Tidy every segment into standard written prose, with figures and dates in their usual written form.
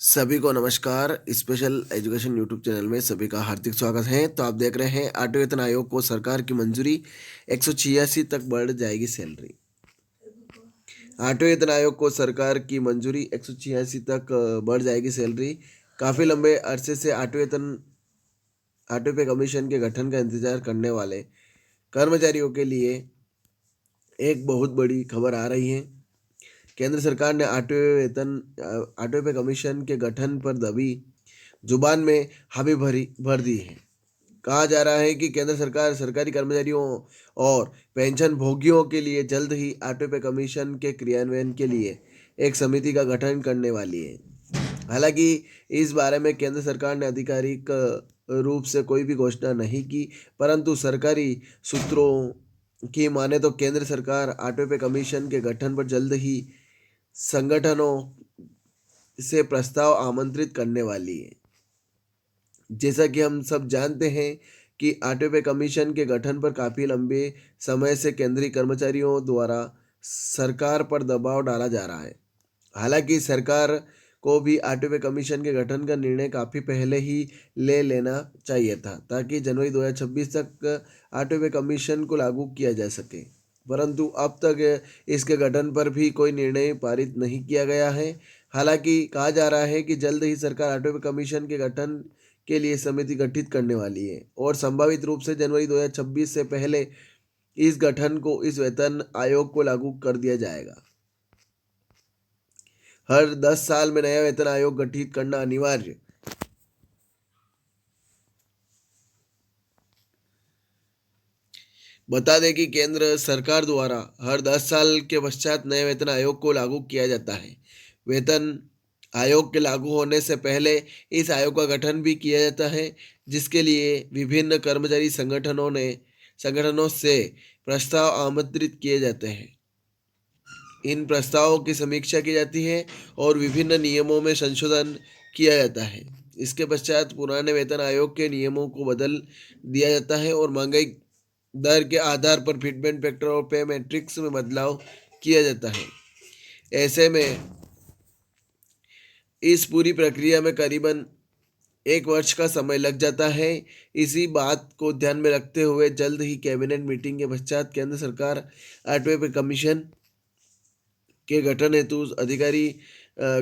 सभी को नमस्कार। स्पेशल एजुकेशन यूट्यूब चैनल में सभी का हार्दिक स्वागत है। तो आप देख रहे हैं आठवें वेतन आयोग को सरकार की मंजूरी, 186 तक बढ़ जाएगी सैलरी। आठवें वेतन आयोग को सरकार की मंजूरी, 186 तक बढ़ जाएगी सैलरी। काफ़ी लंबे अरसे से आठवें पे कमीशन के गठन का इंतजार करने वाले कर्मचारियों के लिए एक बहुत बड़ी खबर आ रही है। केंद्र सरकार ने आठवें पे कमीशन के गठन पर दबी जुबान में हामी भर दी है। कहा जा रहा है कि केंद्र सरकार सरकारी कर्मचारियों और पेंशन भोगियों के लिए जल्द ही आठवें पे कमीशन के क्रियान्वयन के लिए एक समिति का गठन करने वाली है। हालांकि इस बारे में केंद्र सरकार ने आधिकारिक रूप से कोई भी घोषणा नहीं की, परंतु सरकारी सूत्रों की माने तो केंद्र सरकार आठवें पे कमीशन के गठन पर जल्द ही संगठनों से प्रस्ताव आमंत्रित करने वाली है। जैसा कि हम सब जानते हैं कि आठवें पे कमीशन के गठन पर काफ़ी लंबे समय से केंद्रीय कर्मचारियों द्वारा सरकार पर दबाव डाला जा रहा है। हालांकि सरकार को भी आठवें पे कमीशन के गठन का निर्णय काफ़ी पहले ही ले लेना चाहिए था, ताकि जनवरी 2026 तक आठवें पे कमीशन को लागू किया जा सके। परंतु अब तक इसके गठन पर भी कोई निर्णय पारित नहीं किया गया है। हालांकि कहा जा रहा है कि जल्द ही सरकार आठवें पे कमीशन के गठन के लिए समिति गठित करने वाली है और संभावित रूप से जनवरी 2026 से पहले इस वेतन आयोग को लागू कर दिया जाएगा। हर 10 साल में नया वेतन आयोग गठित करना अनिवार्य। बता दें कि केंद्र सरकार द्वारा हर 10 साल के पश्चात नए वेतन आयोग को लागू किया जाता है। वेतन आयोग के लागू होने से पहले इस आयोग का गठन भी किया जाता है, जिसके लिए विभिन्न कर्मचारी संगठनों से प्रस्ताव आमंत्रित किए जाते हैं। इन प्रस्तावों की समीक्षा की जाती है और विभिन्न नियमों में संशोधन किया जाता है। इसके पश्चात पुराने वेतन आयोग के नियमों को बदल दिया जाता है और महंगाई दर के आधार पर फिटमेंट फैक्टर और पे मैट्रिक्स में बदलाव किया जाता है। ऐसे में इस पूरी प्रक्रिया में करीबन 1 वर्ष का समय लग जाता है। इसी बात को ध्यान में रखते हुए जल्द ही कैबिनेट मीटिंग के पश्चात केंद्र सरकार आठवें पे कमीशन के गठन हेतु अधिकारी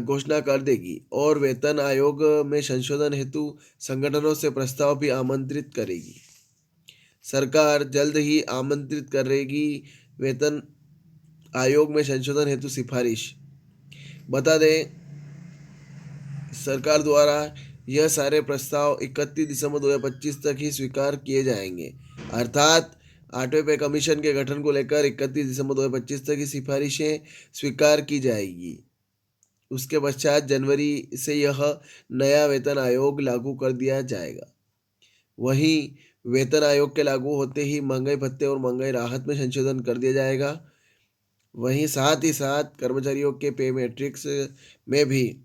घोषणा कर देगी और वेतन आयोग में संशोधन हेतु संगठनों से प्रस्ताव भी आमंत्रित करेगी। सरकार जल्द ही आमंत्रित करेगी वेतन आयोग में संशोधन हेतु सिफारिश। बता दें, सरकार द्वारा यह सारे प्रस्ताव 31 दिसंबर 2025 तक ही स्वीकार किए जाएंगे। अर्थात आठवें पे कमीशन के गठन को लेकर 31 दिसंबर 2025 तक ही सिफारिशें स्वीकार की जाएगी। उसके पश्चात जनवरी से यह नया वेतन आयोग लागू कर दिया जाएगा। वहीं वेतन आयोग के लागू होते ही महंगाई भत्ते और महंगाई राहत में संशोधन कर दिया जाएगा। वहीं साथ ही साथ कर्मचारियों के पे मैट्रिक्स में भी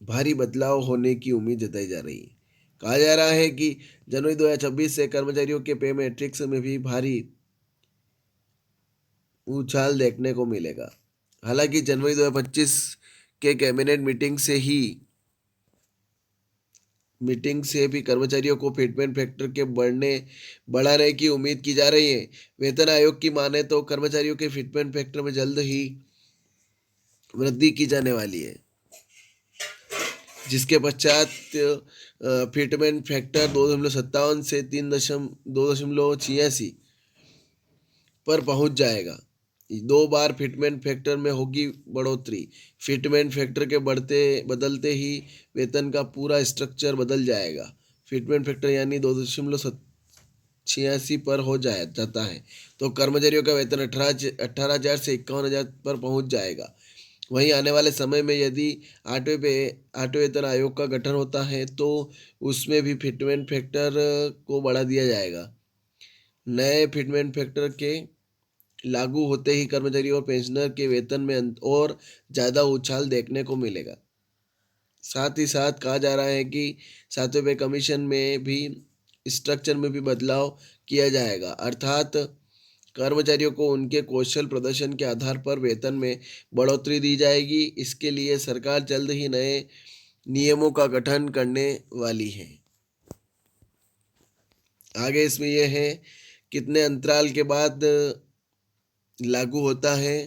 भारी बदलाव होने की उम्मीद जताई जा रही है। कहा जा रहा है कि जनवरी 2026 से कर्मचारियों के पे मैट्रिक्स में भी भारी उछाल देखने को मिलेगा। हालांकि जनवरी 2025 के कैबिनेट मीटिंग से भी कर्मचारियों को फिटमेंट फैक्टर के बढ़ाने की उम्मीद की जा रही है। वेतन आयोग की माने तो कर्मचारियों के फिटमेंट फैक्टर में जल्द ही वृद्धि की जाने वाली है, जिसके पश्चात फिटमेंट फैक्टर 2.57 से 2.86 पर पहुंच जाएगा। 2 बार फिटमेंट फैक्टर में होगी बढ़ोतरी। फिटमेंट फैक्टर के बदलते ही वेतन का पूरा स्ट्रक्चर बदल जाएगा। फिटमेंट फैक्टर यानी 2.86 पर हो जाता है तो कर्मचारियों का वेतन 18,000 से 51,000 पर पहुंच जाएगा। वहीं आने वाले समय में यदि आठवें वेतन आयोग का गठन होता है तो उसमें भी फिटमेंट फैक्टर को बढ़ा दिया जाएगा। नए फिटमेंट फैक्टर के लागू होते ही कर्मचारी और पेंशनर के वेतन में और ज़्यादा उछाल देखने को मिलेगा। साथ ही साथ कहा जा रहा है कि सातवें पे कमीशन में भी स्ट्रक्चर में भी बदलाव किया जाएगा। अर्थात कर्मचारियों को उनके कौशल प्रदर्शन के आधार पर वेतन में बढ़ोतरी दी जाएगी। इसके लिए सरकार जल्द ही नए नियमों का गठन करने वाली है। आगे इसमें यह है कितने अंतराल के बाद लागू होता है।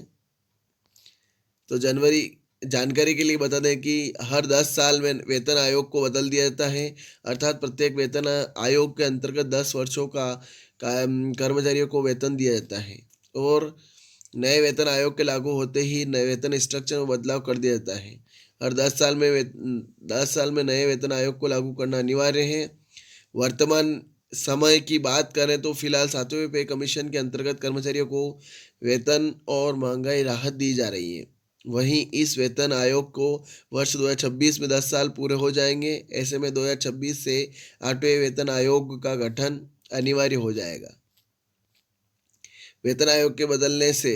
तो जनवरी जानकारी के लिए बता दें कि हर 10 साल में वेतन आयोग को बदल दिया जाता है, अर्थात प्रत्येक वेतन आयोग के अंतर्गत 10 वर्षों का कर्मचारियों को वेतन दिया जाता है और नए वेतन आयोग के लागू होते ही नए वेतन स्ट्रक्चर में बदलाव कर दिया जाता है। हर 10 साल में नए वेतन आयोग को लागू करना अनिवार्य है। वर्तमान समय की बात करें तो फिलहाल 7वें पे कमीशन के अंतर्गत कर्मचारियों को वेतन और महंगाई राहत दी जा रही है। वहीं इस वेतन आयोग को वर्ष 2026 में 10 साल पूरे हो जाएंगे। ऐसे में 2026 से 8वें वेतन आयोग का गठन अनिवार्य हो जाएगा। वेतन आयोग के बदलने से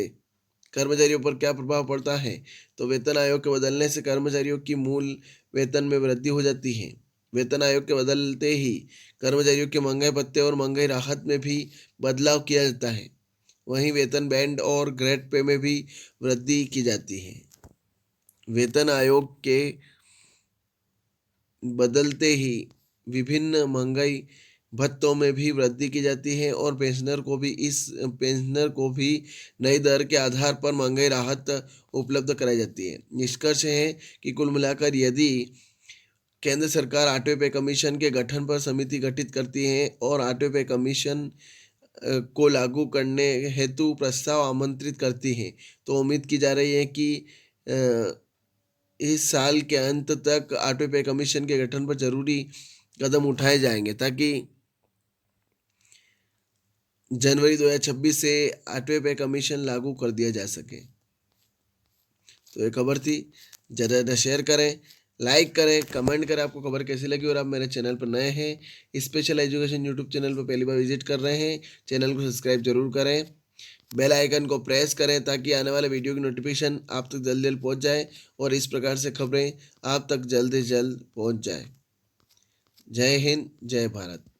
कर्मचारियों पर क्या प्रभाव पड़ता है? तो वेतन आयोग के बदलने से कर्मचारियों की मूल वेतन में वृद्धि हो जाती है। वेतन आयोग के बदलते ही कर्मचारियों के महंगाई भत्ते और महंगाई राहत में भी बदलाव किया जाता है। वहीं वेतन बैंड और ग्रेड पे में भी वृद्धि की जाती है। वेतन आयोग के बदलते ही विभिन्न महंगाई भत्तों में भी वृद्धि की जाती है और पेंशनर को भी नई दर के आधार पर महंगाई राहत उपलब्ध कराई जाती है। निष्कर्ष है कि कुल मिलाकर यदि केंद्र सरकार 8वें पे कमीशन के गठन पर समिति गठित करती है और 8वें पे कमीशन को लागू करने हेतु प्रस्ताव आमंत्रित करती है, तो उम्मीद की जा रही है कि इस साल के अंत तक 8वें पे कमीशन के गठन पर जरूरी कदम उठाए जाएंगे ताकि जनवरी 2026 से 8वें पे कमीशन लागू कर दिया जा सके। तो ये खबर थी, ज़्यादा शेयर करें, लाइक करें, कमेंट करें आपको खबर कैसी लगी। और आप मेरे चैनल पर नए हैं, स्पेशल एजुकेशन यूट्यूब चैनल पर पहली बार विजिट कर रहे हैं, चैनल को सब्सक्राइब जरूर करें, बेल आइकन को प्रेस करें ताकि आने वाले वीडियो की नोटिफिकेशन आप तक जल्द जल्द पहुंच जाए और इस प्रकार से खबरें आप तक जल्द से जल्द पहुंच जाए। जय हिंद, जय भारत।